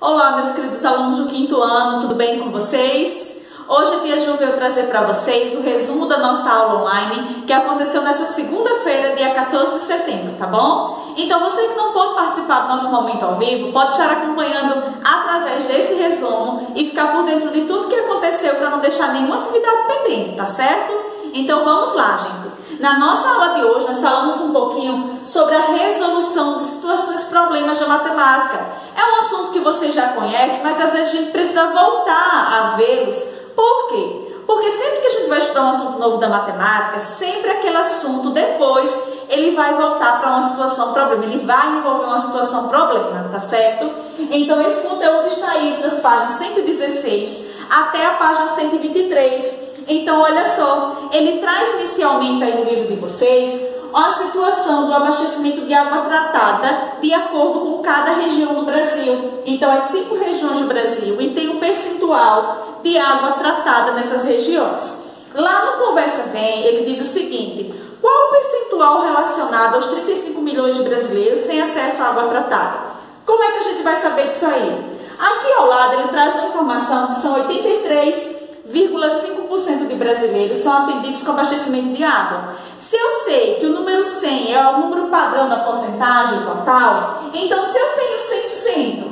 Olá, meus queridos alunos do quinto ano, tudo bem com vocês? Hoje a tia Ju veio trazer para vocês o resumo da nossa aula online que aconteceu nessa segunda-feira, dia 14 de setembro, tá bom? Então você que não pôde participar do nosso momento ao vivo, pode estar acompanhando através desse resumo e ficar por dentro de tudo que aconteceu para não deixar nenhuma atividade pendente, tá certo? Então vamos lá, gente. Na nossa aula de hoje, nós falamos um pouquinho sobre a resolução de situações e problemas da matemática. É um assunto que você já conhece, mas às vezes a gente precisa voltar a vê-los. Por quê? Porque sempre que a gente vai estudar um assunto novo da matemática, sempre aquele assunto depois, ele vai voltar para uma situação problema, ele vai envolver uma situação problema, tá certo? Então esse conteúdo está aí entre as páginas 116 até a página 123. Então, olha só, ele traz inicialmente aí no livro de vocês a situação do abastecimento de água tratada de acordo com cada região do Brasil. Então, as 5 regiões do Brasil e tem um percentual de água tratada nessas regiões. Lá no Conversa Bem, ele diz o seguinte: qual o percentual relacionado aos 35 milhões de brasileiros sem acesso à água tratada? Como é que a gente vai saber disso aí? Aqui ao lado, ele traz uma informação que são 83,5% de brasileiros são atendidos com abastecimento de água. Se eu sei que o número 100 é o número padrão da porcentagem total, então se eu tenho 100%,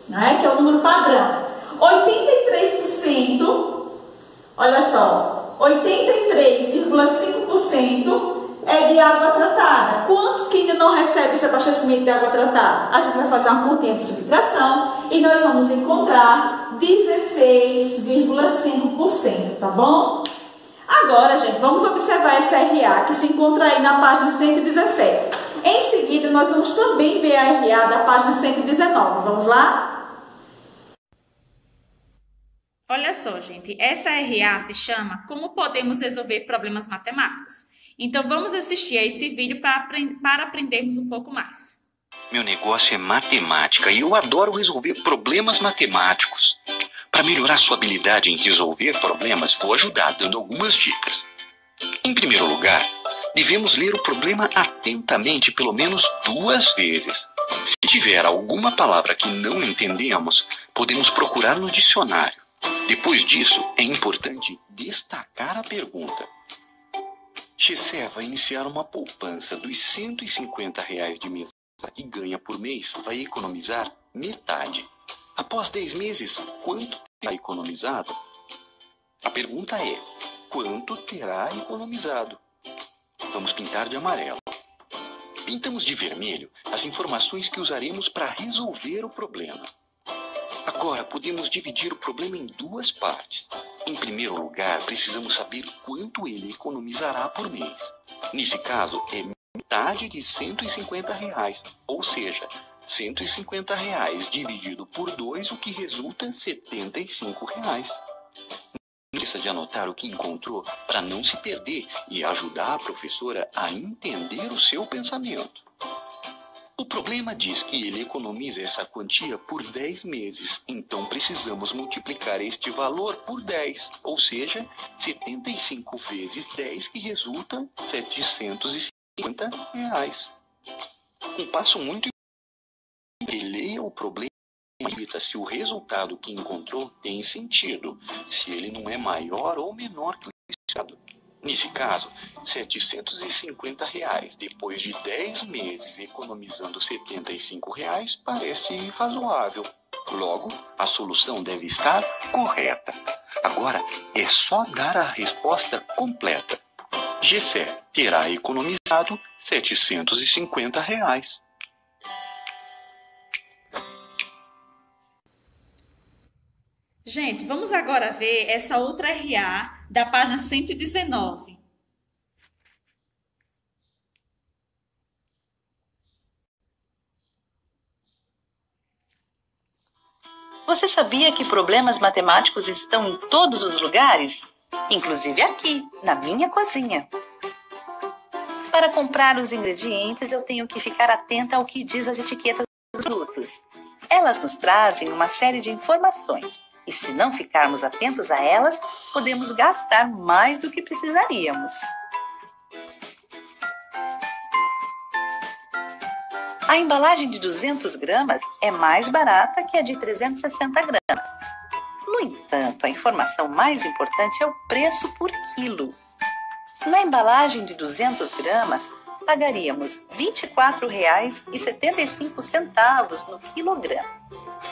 né, que é o número padrão, 83%, olha só, 83,5% é de água tratada. Quantos que ainda não recebem esse abastecimento de água tratada? A gente vai fazer uma continha de subtração e nós vamos encontrar 16,5%, tá bom? Agora, gente, vamos observar essa RA que se encontra aí na página 117. Em seguida, nós vamos também ver a RA da página 119. Vamos lá? Olha só, gente, essa RA se chama Como Podemos Resolver Problemas Matemáticos. Então, vamos assistir a esse vídeo para aprendermos um pouco mais. Meu negócio é matemática e eu adoro resolver problemas matemáticos. Para melhorar sua habilidade em resolver problemas, vou ajudar dando algumas dicas. Em primeiro lugar, devemos ler o problema atentamente pelo menos 2 vezes. Se tiver alguma palavra que não entendemos, podemos procurar no dicionário. Depois disso, é importante destacar a pergunta. Gessé vai iniciar uma poupança dos R$150 de mês que ganha por mês, vai economizar metade. Após 10 meses, quanto terá economizado? A pergunta é, quanto terá economizado? Vamos pintar de amarelo. Pintamos de vermelho as informações que usaremos para resolver o problema. Agora, podemos dividir o problema em 2 partes. Em primeiro lugar, precisamos saber quanto ele economizará por mês. Nesse caso, é metade de R$150, ou seja, R$150 dividido por 2, o que resulta em R$75. Não esqueça de anotar o que encontrou para não se perder e ajudar a professora a entender o seu pensamento. O problema diz que ele economiza essa quantia por 10 meses, então precisamos multiplicar este valor por 10, ou seja, 75 vezes 10, que resulta R$750. Um passo muito importante: leia o problema e evita se o resultado que encontrou tem sentido, se ele não é maior ou menor que o esperado. Nesse caso, R$750, depois de 10 meses economizando R$75, parece razoável. Logo, a solução deve estar correta. Agora, é só dar a resposta completa. Gessé terá economizado R$750. Gente, vamos agora ver essa outra RA da página 119. Você sabia que problemas matemáticos estão em todos os lugares? Inclusive aqui, na minha cozinha. Para comprar os ingredientes, eu tenho que ficar atenta ao que diz as etiquetas dos produtos. Elas nos trazem uma série de informações. E se não ficarmos atentos a elas, podemos gastar mais do que precisaríamos. A embalagem de 200 gramas é mais barata que a de 360 gramas. No entanto, a informação mais importante é o preço por quilo. Na embalagem de 200 gramas, pagaríamos R$ 24,75 no quilograma,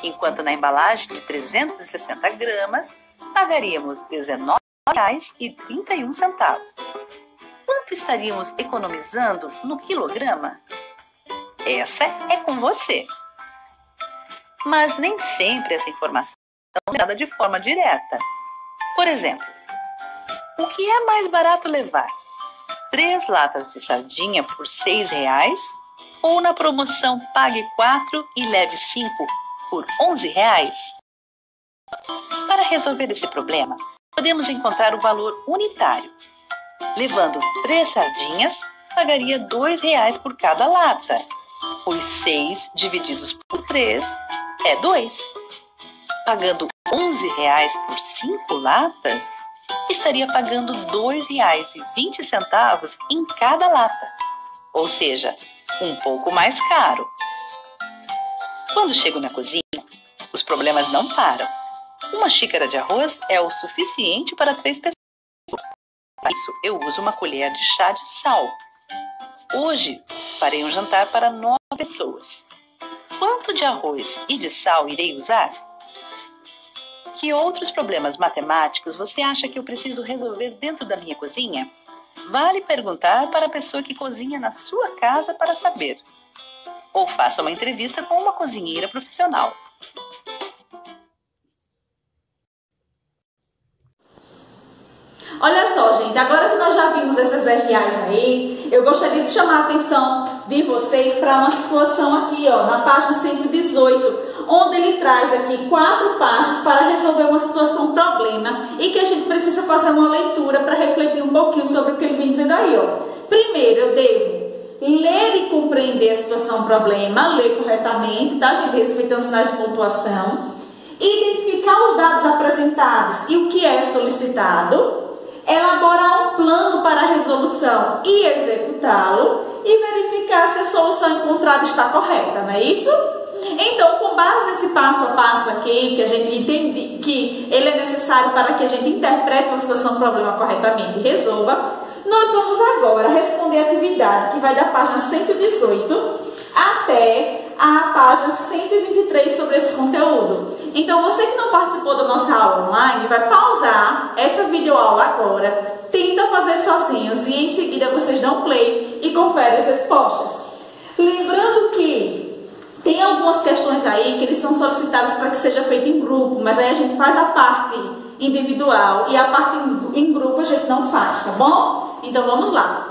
enquanto na embalagem de 360 gramas, pagaríamos R$ 19,31. Quanto estaríamos economizando no quilograma? Essa é com você. Mas nem sempre essa informação é dada de forma direta. Por exemplo, o que é mais barato levar? 3 latas de sardinha por R$ 6,00 ou na promoção pague 4 e leve 5 por R$ 11,00? Para resolver esse problema, podemos encontrar o valor unitário. Levando 3 sardinhas, pagaria R$ 2,00 por cada lata. Os 6 divididos por 3 é 2. Pagando R$ 11,00 por 5 latas, estaria pagando R$ 2,20 em cada lata. Ou seja, um pouco mais caro. Quando chego na cozinha, os problemas não param. Uma xícara de arroz é o suficiente para 3 pessoas. Para isso, eu uso uma colher de chá de sal. Hoje, farei um jantar para 9 pessoas. Quanto de arroz e de sal irei usar? Que outros problemas matemáticos você acha que eu preciso resolver dentro da minha cozinha? Vale perguntar para a pessoa que cozinha na sua casa para saber. Ou faça uma entrevista com uma cozinheira profissional. Olha só, gente, agora que nós já vimos esses reais aí, eu gostaria de chamar a atenção de vocês para uma situação aqui, ó, na página 118, onde ele traz aqui 4 passos para resolver uma situação problema e que a gente precisa fazer uma leitura para refletir um pouquinho sobre o que ele vem dizendo aí, ó. Primeiro, eu devo ler e compreender a situação problema, ler corretamente, tá, gente, respeitando os sinais de pontuação, identificar os dados apresentados e o que é solicitado, elaborar um plano para a resolução e executá-lo e verificar se a solução encontrada está correta, não é isso? Então, com base nesse passo a passo aqui, que a gente entende que ele é necessário para que a gente interprete uma situação problema corretamente e resolva, nós vamos agora responder a atividade que vai da página 118 até a página 123 sobre esse conteúdo. Então, você que não participou da nossa aula online, vai pausar essa videoaula agora, tenta fazer sozinhos e em seguida vocês dão play e conferem as respostas. Lembrando que tem algumas questões aí que eles são solicitadas para que seja feito em grupo, mas aí a gente faz a parte individual e a parte em grupo a gente não faz, tá bom? Então, vamos lá.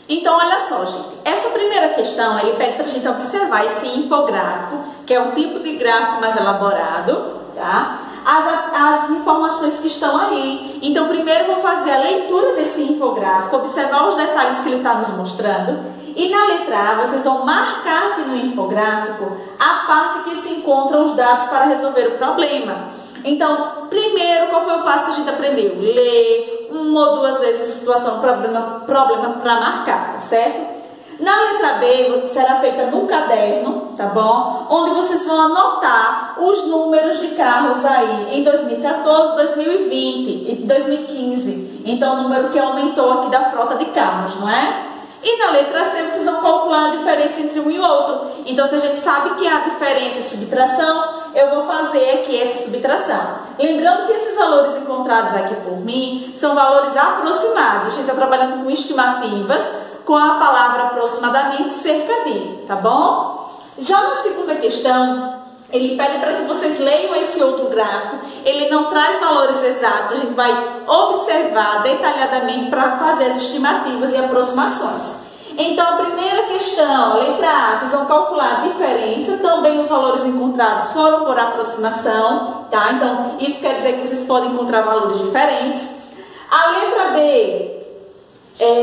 Então, olha só, gente, essa primeira questão, ele pede para a gente observar esse infográfico, que é um tipo de gráfico mais elaborado, tá? As informações que estão ali. Então, primeiro eu vou fazer a leitura desse infográfico, observar os detalhes que ele está nos mostrando. E na letra A, vocês vão marcar aqui no infográfico a parte que se encontram os dados para resolver o problema. Então, primeiro, qual foi o passo que a gente aprendeu? Ler 1 ou 2 vezes a situação, problema para marcar, tá certo? Na letra B, será feita no caderno, tá bom? Onde vocês vão anotar os números de carros aí em 2014, 2020 e 2015. Então, o número que aumentou aqui da frota de carros, não é? E na letra C, vocês vão calcular a diferença entre um e outro. Então, se a gente sabe que há diferença e subtração, eu vou fazer aqui essa subtração. Lembrando que esses valores encontrados aqui por mim são valores aproximados. A gente está trabalhando com estimativas, com a palavra aproximadamente, cerca de, tá bom? Já na segunda questão, ele pede para que vocês leiam esse outro gráfico. Ele não traz valores exatos, a gente vai observar detalhadamente para fazer as estimativas e aproximações. Então, a primeira questão, letra A, vocês vão calcular a diferença. Também os valores encontrados foram por aproximação, tá? Então, isso quer dizer que vocês podem encontrar valores diferentes. A letra B,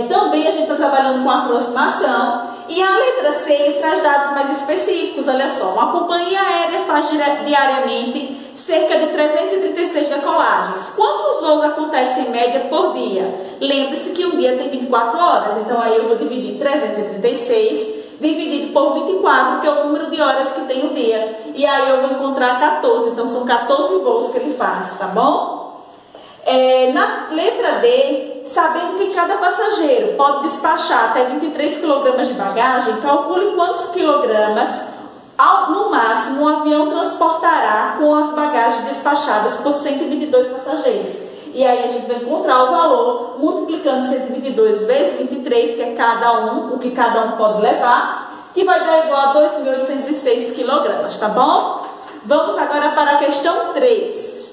também a gente está trabalhando com aproximação. E a letra C, ele traz dados mais específicos. Olha só, uma companhia aérea faz diariamente cerca de 336 decolagens. Quantos voos acontecem em média por dia? Lembre-se que um dia tem 24 horas, então aí eu vou dividir 336 dividido por 24, que é o número de horas que tem o dia. E aí eu vou encontrar 14, então são 14 voos que ele faz, tá bom? Na letra D, sabendo que cada passageiro pode despachar até 23 kg de bagagem, calcule quantos quilogramas, no máximo, um avião transportará com as bagagens despachadas por 122 passageiros. E aí a gente vai encontrar o valor multiplicando 122 vezes 23, que é o que cada um pode levar, que vai dar igual a 2.806 kg, tá bom? Vamos agora para a questão 3.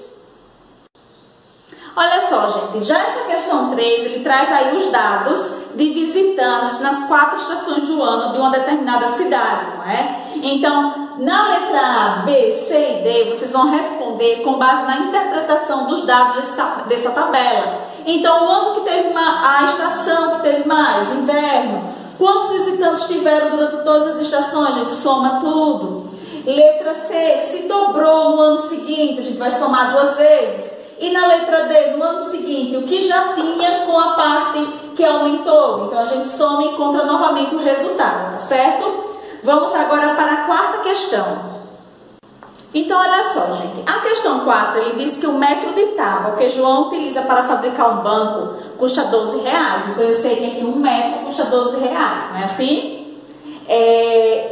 Olha só, gente, já essa questão 3, ele traz aí os dados de visitantes nas 4 estações do ano de uma determinada cidade, não é? Então, na letra A, B, C e D, vocês vão responder com base na interpretação dos dados dessa tabela. Então, o ano que teve a estação que teve mais, inverno. Quantos visitantes tiveram durante todas as estações? A gente soma tudo. Letra C, se dobrou no ano seguinte, a gente vai somar 2 vezes. E na letra D, no ano seguinte, o que já tinha com a parte que aumentou. Então, a gente soma e encontra novamente o resultado, tá certo? Vamos agora para a 4ª questão. Então, olha só, gente. A questão 4, ele diz que o metro de tábua que João utiliza para fabricar um banco custa R$12. Então, eu sei que aqui um metro custa R$12, não é assim?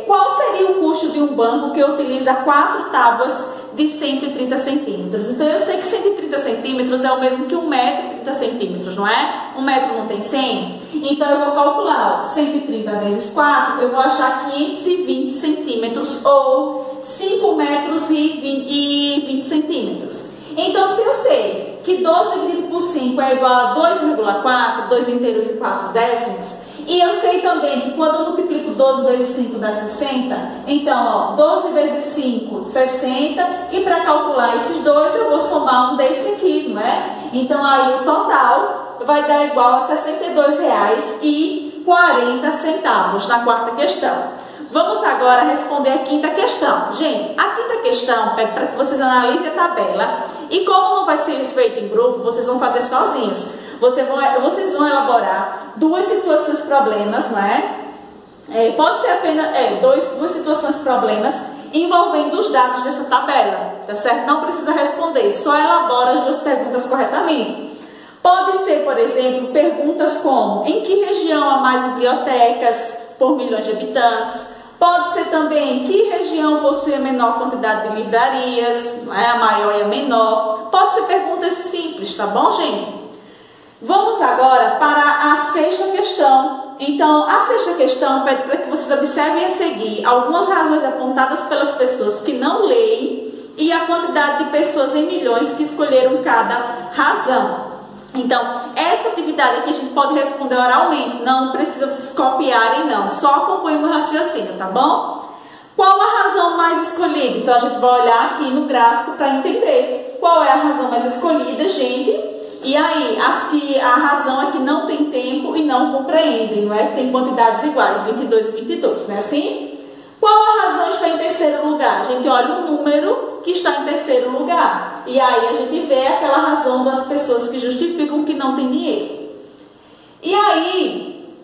Qual seria o custo de um banco que utiliza 4 tábuas de 130 centímetros? Então, eu sei que 130 centímetros é o mesmo que 1 metro e 30 centímetros, não é? 1 metro não tem 100? Então, eu vou calcular, ó, 130 vezes 4, eu vou achar 520 centímetros ou 5 metros e 20 centímetros. Então, se eu sei que 12 dividido por 5 é igual a 2,4, 2 inteiros e 4 décimos, e eu sei também que quando eu multiplico 12 vezes 5 dá 60, então, ó, 12 vezes 5, 60, e para calcular esses dois eu vou somar um desse aqui, não é? Então, aí o total vai dar igual a R$ 62,40 na 4ª questão. Vamos agora responder a 5ª questão. Gente, a 5ª questão pede para que vocês analisem a tabela e como não vai ser feito em grupo, vocês vão fazer sozinhos. Vocês vão elaborar 2 situações problemas, não é? Pode ser apenas 2 situações problemas envolvendo os dados dessa tabela, tá certo? Não precisa responder, só elabora as 2 perguntas corretamente. Pode ser, por exemplo, perguntas como: em que região há mais bibliotecas por milhões de habitantes? Pode ser também: que região possui a menor quantidade de livrarias, não é? A maior e a menor. Pode ser perguntas simples, tá bom, gente? Vamos agora para a 6ª questão. Então, a 6ª questão pede para que vocês observem a seguir algumas razões apontadas pelas pessoas que não leem e a quantidade de pessoas em milhões que escolheram cada razão. Então, essa atividade aqui a gente pode responder oralmente, não precisa vocês copiarem não, só acompanhem o meu raciocínio, tá bom? Qual a razão mais escolhida? Então, a gente vai olhar aqui no gráfico para entender qual é a razão mais escolhida, gente. E aí, a razão é que não tem tempo e não compreendem, não é? Tem quantidades iguais, 22 e 22, não é assim? Qual a razão está em terceiro lugar? A gente olha o número que está em terceiro lugar. E aí a gente vê aquela razão das pessoas que justificam que não tem dinheiro. E aí,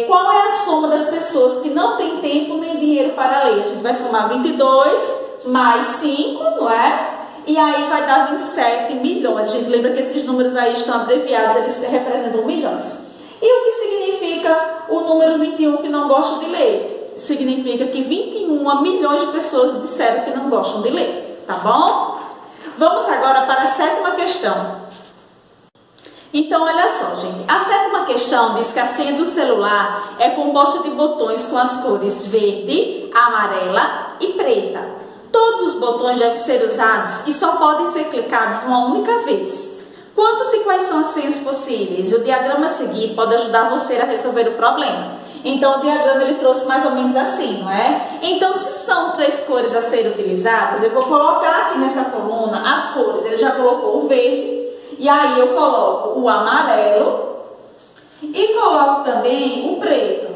qual é a soma das pessoas que não tem tempo nem dinheiro para ler? A gente vai somar 22 mais 5, não é? E aí vai dar 27 milhões. A gente lembra que esses números aí estão abreviados, eles representam milhões. E o que significa o número 21 que não gosta de ler? Significa que 21 milhões de pessoas disseram que não gostam de ler, tá bom? Vamos agora para a 7ª questão. Então, olha só, gente. A 7ª questão diz que a senha do celular é composta de botões com as cores verde, amarela e preta. Todos os botões devem ser usados e só podem ser clicados uma única vez. Quantas e quais são as senhas possíveis? O diagrama a seguir pode ajudar você a resolver o problema. Então, o diagrama ele trouxe mais ou menos assim, não é? Então, se são 3 cores a serem utilizadas, eu vou colocar aqui nessa coluna as cores. Ele já colocou o verde, e aí eu coloco o amarelo e coloco também o preto.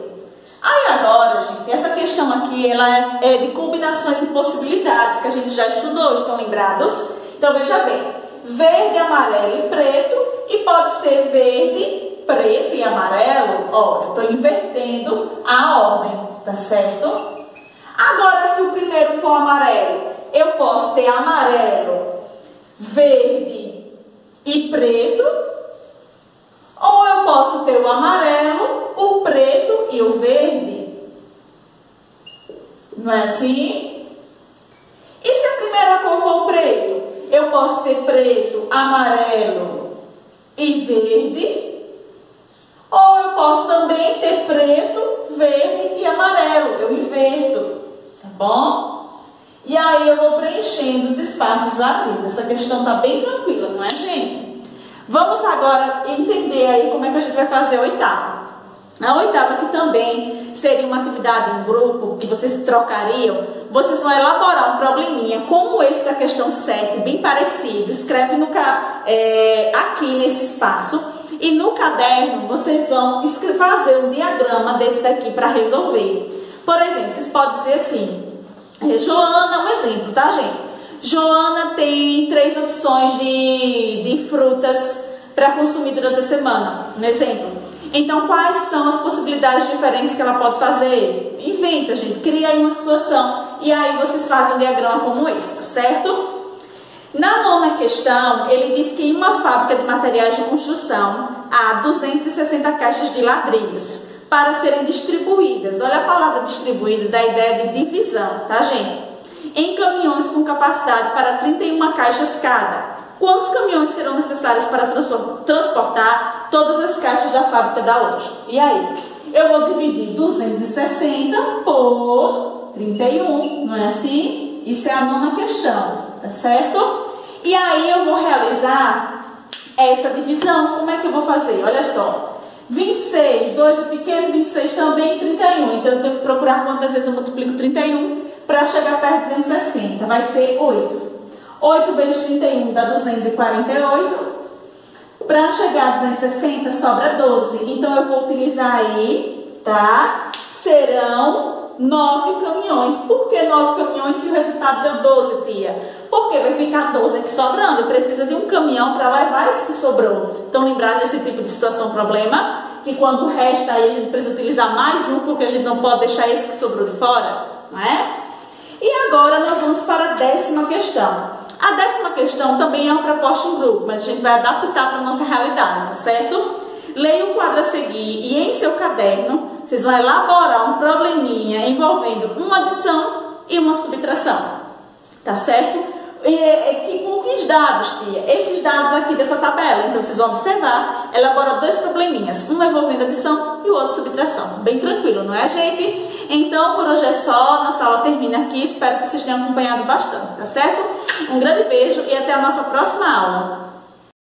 Aí agora, gente, essa questão aqui que ela é de combinações e possibilidades, que a gente já estudou, estão lembrados? Então, veja bem, verde, amarelo e preto, e pode ser verde, preto e amarelo. Ó, eu estou invertendo a ordem, tá certo? Agora, se o primeiro for amarelo, eu posso ter amarelo, verde e preto, ou eu posso ter o amarelo, o preto e o verde. Não é assim? E se a primeira cor for o preto? Eu posso ter preto, amarelo e verde, ou eu posso também ter preto, verde e amarelo. Eu inverto, tá bom? E aí eu vou preenchendo os espaços vazios. Essa questão está bem tranquila, não é, gente? Vamos agora entender aí como é que a gente vai fazer a oitava. A oitava, que também seria uma atividade em grupo, que vocês trocariam, vocês vão elaborar um probleminha como esse da questão 7, bem parecido. Escreve aqui nesse espaço, e no caderno vocês vão fazer um diagrama desse daqui para resolver. Por exemplo, vocês podem dizer assim, Joana, um exemplo, tá, gente? Joana tem 3 opções de frutas para consumir durante a semana, um exemplo. Então, quais são as possibilidades diferentes que ela pode fazer? Inventa, gente, cria aí uma situação e aí vocês fazem um diagrama como esse, tá certo? Na 9ª questão, ele diz que em uma fábrica de materiais de construção há 260 caixas de ladrilhos para serem distribuídas. Olha a palavra distribuída, da ideia de divisão, tá, gente? Em caminhões com capacidade para 31 caixas cada. Quantos caminhões serão necessários para transportar todas as caixas da fábrica da loja? E aí? Eu vou dividir 260 por 31, não é assim? Isso é a 9ª questão, tá certo? E aí eu vou realizar essa divisão. Como é que eu vou fazer? Olha só. 26, 2 é pequeno, 26 também, 31. Então eu tenho que procurar quantas vezes eu multiplico 31 para chegar perto de 260. Vai ser 8. 8 vezes 31 dá 248. Para chegar a 260 sobra 12. Então eu vou utilizar aí, tá? Serão 9 caminhões. Por que 9 caminhões se o resultado deu 12, tia? Porque vai ficar 12 aqui sobrando. Precisa de um caminhão para levar esse que sobrou. Então lembrar desse tipo de situação, problema? Que quando resta aí a gente precisa utilizar mais um, porque a gente não pode deixar esse que sobrou de fora, não é? E agora nós vamos para a 10ª questão. A 10ª questão também é uma proposta em grupo, mas a gente vai adaptar para a nossa realidade, tá certo? Leia o quadro a seguir e em seu caderno vocês vão elaborar um probleminha envolvendo uma adição e uma subtração, tá certo? Com que dados, tia? Esses dados aqui dessa tabela. Então vocês vão observar, elaborar 2 probleminhas, um envolvendo adição e o outro subtração. Bem tranquilo, não é, gente? Então por hoje é só, nossa aula termina aqui, espero que vocês tenham acompanhado bastante, tá certo? Um grande beijo e até a nossa próxima aula.